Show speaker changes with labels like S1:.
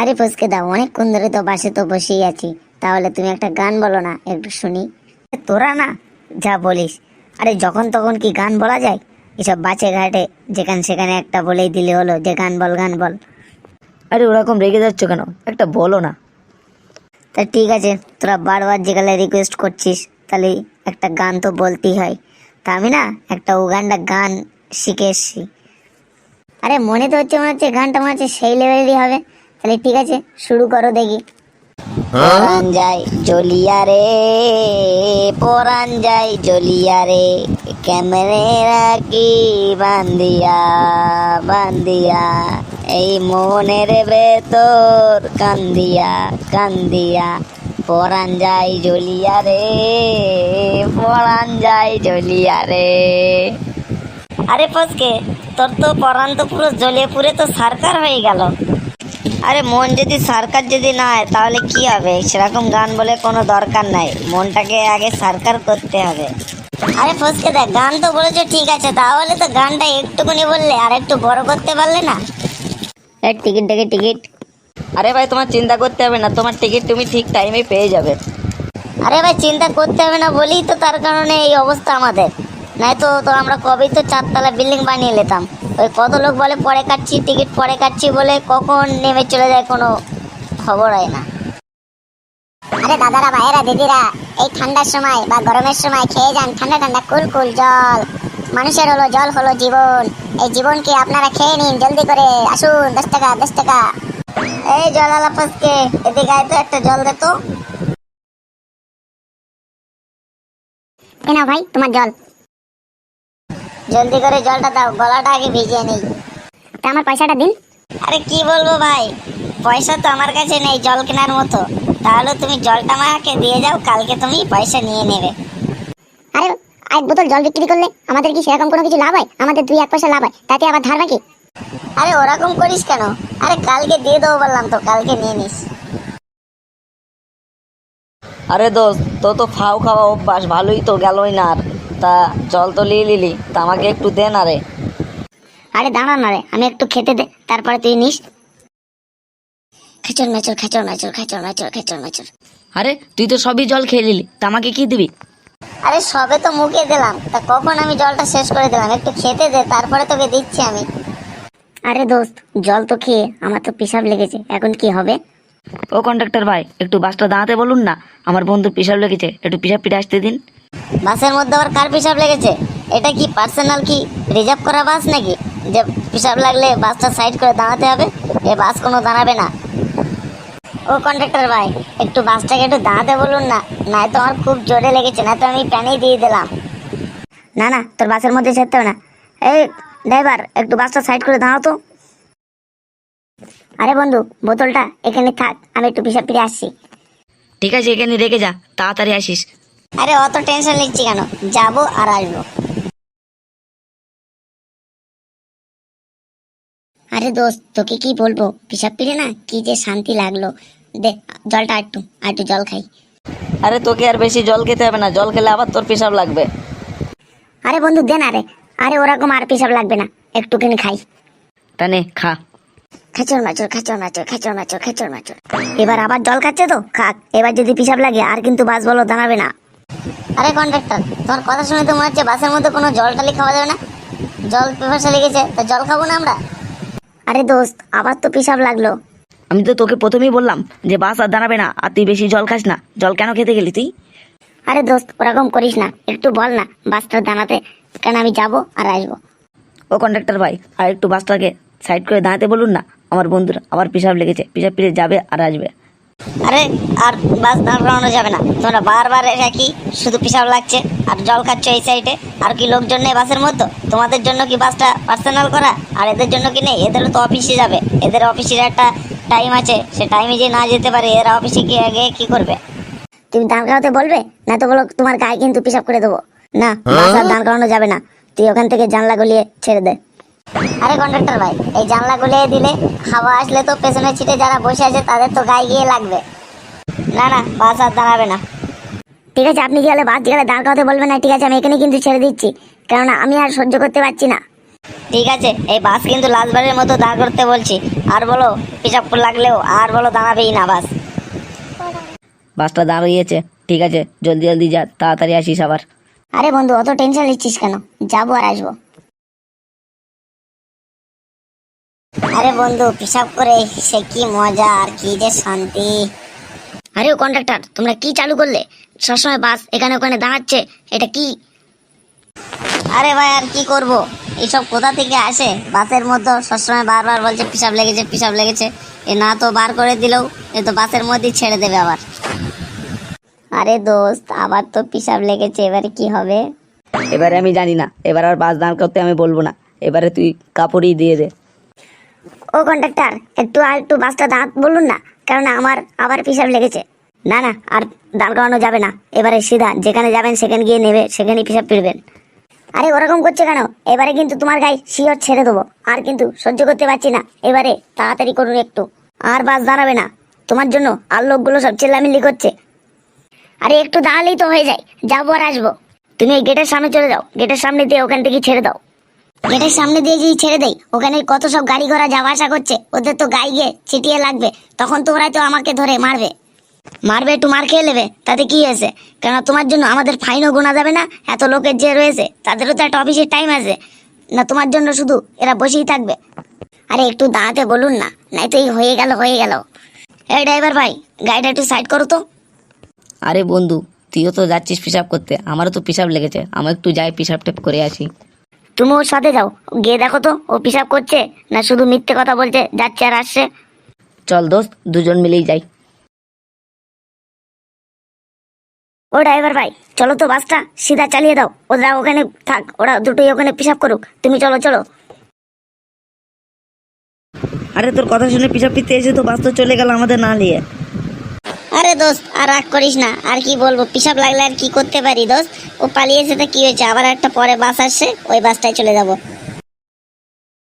S1: আরে ফসকে দাও, অনেকক্ষণ ধরে তো বাসে তো বসেই আছি। তাহলে তুমি একটা গান বলো না, একটু শুনি। তোরা না যা বলিস, আরে যখন তখন কি গান বলা যায়? এসব বাসে ঘাটে যেখানে সেখানে একটা বলেই দিলে হলো যে গান বল গান বল।
S2: আরে ওরকম রেগে যাচ্ছ কেন? একটা বলো না।
S1: তা ঠিক আছে, তোরা বারবার যেখানে রিকোয়েস্ট করছিস, তাহলে একটা গান তো বলতেই হয়। তা আমি না একটা উগান্ডা গান শিখে এসছি। আরে মনে হচ্ছে গানটা মনে হচ্ছে সেই লেভেলেরই হবে। তাহলে ঠিক আছে, শুরু করো দেখি। পরান যায় জ্বলিয়া রে, পরান যায় জ্বলিয়া রে, কেমনে রাখি বান্দিয়া বান্দিয়া, এই মনের ভেতর কান্দিয়া কান্দিয়া, পরান যায় জ্বলিয়া রে, পরান যায় জ্বলিয়া রে। আরে ফসকে, তোর তো পরান তো পুরো জ্বলে পুরে তো সারকার হয়ে গেল। আরে মন যদি সরকার যদি না হয় তাহলে কি হবে? সেরকম গান বলে কোনো দরকার নাই, মনটাকে আগে সরকার করতে হবে। আরে ফসকে দেখ, গান তো বলেছো ঠিক আছে, তাহলে তো গানটা একটুকুনি বললে আর একটু বড় করতে পারলে না? টিকিট দেখে টিকিট।
S2: আরে ভাই, তোমার চিন্তা করতে হবে না, তোমার টিকিট তুমি ঠিক টাইমে পেয়ে যাবে।
S1: আরে ভাই, চিন্তা করতে হবে না বলেই তো তার কারণে এই অবস্থা আমাদের। নাই তো তো আমরা কবেই তো 4 তলা বিল্ডিং বানিয়ে নিতাম। ওই কত লোক বলে পরে কাটছি টিকিট, পরে কাটছি বলে কখন নেমে চলে যায় কোনো খবর হয় না। আরে দাদারা, ভাইয়েরা, দিদিরা, এই ঠান্ডার সময় বা গরমের সময় খেয়ে যান ঠান্ডা ঠান্ডা কুল কুল জল। মানুষের হলো জল হলো জীবন, এই জীবনকে আপনারা খেয়ে নিন জলদি করে। আসুন, 10 টাকা 10 টাকা। এই জল আলা ফসকে, এদিকে আয় তো, একটা জল দে তো। এ নাও ভাই তোমার জল। জলদি করে জলটা দাও, গলাটা আগে ভিজিয়ে নেই। তা আমার পয়সাটা দিন। আরে কি বলবো ভাই, পয়সা তো আমার কাছে নেই জল কেনার মতো। তাহলে তুমি জলটা আমাকে দিয়ে যাও, কালকে তুমি পয়সা নিয়ে নেবে। আরে 1 বোতল জল বিক্রি করলে আমাদের কি সেরকম কোনো কিছু লাভ হয়? আমাদের 2-1 পয়সা লাভ হয়, তাতে আবার ধার বাকি। আরে ওরকম করিস কেন? আরে কালকে দিয়ে দেবো বললাম তো, কালকে নিয়ে নিস।
S2: আরে দোস্ত, তো তো ফাউ খাওয়া অভ্যাস ভালোই তো গেলই না আর। তা জল তো নিয়ে নিলি, তা আমাকে একটু দে না রে।
S1: আরে দাঁড়া না রে, আমি একটু খেতে দে, তারপরে তুই নিস। খেচর মেচর খেচর মেচর খেচর মেচর খেচর মেচর।
S2: আরে তুই তো সবই জল খেয়ে নিলি, তা আমাকে কি দিবি?
S1: আরে সবে তো মুখে দিলাম, তা কখন আমি জলটা শেষ করে দিলাম? একটু খেতে দে, তারপরে তোকে দিচ্ছি আমি। আরে দোস্ত, জল তো খেয়ে আমার তো পেশাব লেগেছে, এখন কি হবে?
S2: ও কন্ডাক্টর ভাই, একটু বাসটা দাঁড়াতে বলুন না, আমার বন্ধুর পেশাব লেগেছে, একটু পেশাব পিঠে আসতে দিন।
S1: বাসের মধ্যে আবার কার পেশাব লেগেছে? এটা কি পার্সোনাল কি রিজার্ভ করা বাস নাকি, যে পেশাব লাগলে বাসটা সাইড করে দাঁড়াতে হবে? এ বাস কোনো দাঁড়াবে না। ও কন্ডাক্টর ভাই, একটু বাসটাকে একটু দাঁড়াতে বলুন না, নয়তো আমার খুব জোরে লেগেছে, না তো আমি প্যানেই দিয়ে দিলাম। না না, তোর বাসের মধ্যে ছেড়তে হবে না। এই ড্রাইভার, একটু বাসটা সাইড করে দাঁড়াও তো। আরে বন্ধু, বোতলটা এখানে থাক, আমি একটু পেশাব ফিরে আসছি।
S2: ঠিক আছে, এখানে রেখে যা, তাড়াতাড়ি আসিস।
S1: আরে অত টেনশন নিচ্ছি কেন, যাবো আর আসবো। আরে দোস্ত, তোকে কি বলবো, পেশাব ফিরে না কি যে শান্তি লাগলো। দে জলটা, একটু একটু জল খাই।
S2: আরে তোকে আর বেশি জল খেতে হবে না, জল খেলে আবার তোর পেশাব লাগবে।
S1: আরে বন্ধু দে না রে। আরে ওরকম আর পেশাব লাগবে না, একটুখানি খাই।
S2: তা নে খা।
S1: খেচর মাচর খেচর মাচর খেচর মাচর খেচর মাচর। এবার আবার জল খাচ্ছে তো খাক, এবার যদি পেশাব লাগে আর কিন্তু বাস বলো দাঁড়াবে না। আরে কন্ডাক্টর, তোমার কথা শুনে তো মনে হচ্ছে বাসের মধ্যে কোনো জল টালি খাওয়া যাবে না। জল পিপাসা লেগেছে, তা জল খাবো না আমরা? আরে দোস্ত, আবার তো পেশাব লাগলো।
S2: আমি তো তোকে প্রথমেই বললাম যে বাস আর দাঁড়াবে না, আর তুই বেশি জল খাস না, জল কেন খেতে গেলি তুই?
S1: আরে দোস্ত, ওরকম করিস না, একটু বল না বাসটা দাঁড়াতে, কেন আমি যাবো আর আসবো।
S2: ও কন্ডাক্টর ভাই, আর একটু বাসটাকে সাইড করে দাঁড়াতে বলুন না, আমার বন্ধুরা আবার পেশাব লেগেছে, পেশাব ফিরে যাবে আর আসবে।
S1: আরে আর বাস দাঁড় করানো যাবে না, তোমরা বারবার কি শুধু পেশাব লাগছে আর জল খাচ্ছ এই সাইডে। আর কি লোকজন নেই বাসের মধ্যে? তোমাদের জন্য কি বাসটা পার্সোনাল করা? আর এদের জন্য কি নেই? এদেরও তো অফিসে যাবে, এদের অফিসের একটা টাইম আছে, সে টাইমে যে না যেতে পারে, এরা অফিসে গিয়ে আগে কি করবে? তুমি দাঁড় করাতে বলবে, না তো বলো তোমার গায়ে কিন্তু পেশাব করে দেবো। না, বাস আর দাঁড় করানো যাবে না, তুই ওখান থেকে জানলা গলিয়ে ছেড়ে দে। আরে কন্ডাক্টর ভাই, এই জানলা গলিয়ে দিলে হাওয়া আসলে তো পেছনের সিটে যারা বসে আছে তাদের তো গায়ে গিয়ে লাগবে। না না, বাস আর দাঁড়াবে না। ঠিক আছে, আপনি গেলে বাস গেলে দাঁড় করাতে বলবেন না, ঠিক আছে? আমি এখানে কিন্তু ছেড়ে দিচ্ছি, কেননা আমি আর সহ্য করতে পারছি না। ঠিক আছে, এই বাস কিন্তু লাস্টবারের মতো দাঁড় করতে বলছি। আর বলো পিসাব লাগলেও আর বলো দাঁড়াবেই না বাস।
S2: বাসটা দাঁড়িয়েছে, ঠিক আছে, জলদি জলদি যা, তাড়াতাড়ি আসিস আবার।
S1: আরে বন্ধু অত টেনশন নিচ্ছিস কেন, যাবো আর আসবো। আরে বন্ধু পিসাব করে সে কি মজা আর কি যে শান্তি। আরে ও কন্ডাক্টর, তোমরা কি চালু করলে? সবসময় বাস এখানে ওখানে দাঁড়াচ্ছে, এটা কি? আরে ভাই আর কি করব, এইসব কোথা থেকে আসে? বাসের মধ্যে সবসময় বারবার বলছে পিসাব লেগেছে পিসাব লেগেছে। এ না তো বার করে দিলেও এ তো বাসের মধ্যেই ছেড়ে দেবে আবার। আরে দোস্ত আবার তো পিসাব লেগেছে, এবারে কি হবে?
S2: এবারে আমি জানি না, এবার আর বাস দাঁড় করতে আমি বলবো না, এবারে তুই কাপড়ই দিয়ে দে।
S1: ও কন্ডাক্টর, একটু বাসটা দাঁড়াতে বলুন না, কারণ আমার আবার পিসাব লেগেছে। না না, আর দাঁড় করানো যাবে না, এবারে সিধা যেখানে যাবেন সেখানে গিয়ে নেবে, সেখানেই পিসাব ফিরবেন। আরে ওরকম করছে কেন? এবারে কিন্তু তোমার গায়ে শিওর ছেড়ে দেবো, আর কিন্তু সহ্য করতে পারছি না। এবারে তাড়াতাড়ি করুন একটু, আর বাস দাঁড়াবে না তোমার জন্য। আর লোকগুলো সব চিল্লামিল্লি করছে। আরে একটু দাঁড়ালেই তো হয়ে যায়, যাবো আর আসবো। তুমি এই গেটের সামনে চলে যাও, গেটের সামনে দিয়ে ওখান থেকে ছেড়ে দাও। গেটের সামনে দিয়ে যদি ছেড়ে দেই, ওখানে কত সব গাড়ি ঘোড়া যাওয়া আসা করছে, ওদের তো গায়ে গিয়ে ছিটিয়ে লাগবে, তখন তো ওরাই তো আমাকে ধরে মারবে। মারবে, একটু মার খেয়ে নেবে, তাতে কি হয়েছে? কেন তোমার জন্য আমাদের ফাইনও গোনা যাবে না? এত লোকের যে রয়েছে তাদেরও তো একটা অফিসের টাইম আছে না, তোমার জন্য শুধু এরা বসেই থাকবে। আরে একটু দাঁড়াতে বলুন না, নাই তো এই হয়ে গেল হয়ে গেল। এই ড্রাইভার ভাই, গাড়িটা একটু সাইড করো তো।
S2: আরে বন্ধু, তুইও তো যাচ্ছিস পিসাব করতে, আমারও তো পিসাব লেগেছে, আমি একটু যাই পিসাব টেপ করে আসি।
S1: তুমি ওর সাথে যাও, গিয়ে দেখো তো ও পিসাব করছে না শুধু মিথ্যে কথা বলছে, যাচ্ছে আর আসছে।
S2: চল দোস্ত, দুজন মিলেই যাই।
S1: ও ড্রাইভার ভাই, চলো তো বাসটা সিধা চালিয়ে দাও, ওরা ওখানে থাক, ওরা দুটোই ওখানে পিসাব করুক, তুমি চলো চলো।
S2: আরে তোর কথা শুনে পিসাব পিতে এসে তো বাস তো চলে গেল আমাদের না নিয়ে।
S1: আরে দোস্ত আর রাগ করিস না, আর কি বলবো, পিসাব লাগলে আর কি করতে পারি দোস্ত। ও পালিয়েছে তো কি হয়েছে, আবার একটা পরে বাস আসছে, ওই বাসটায় চলে যাবো।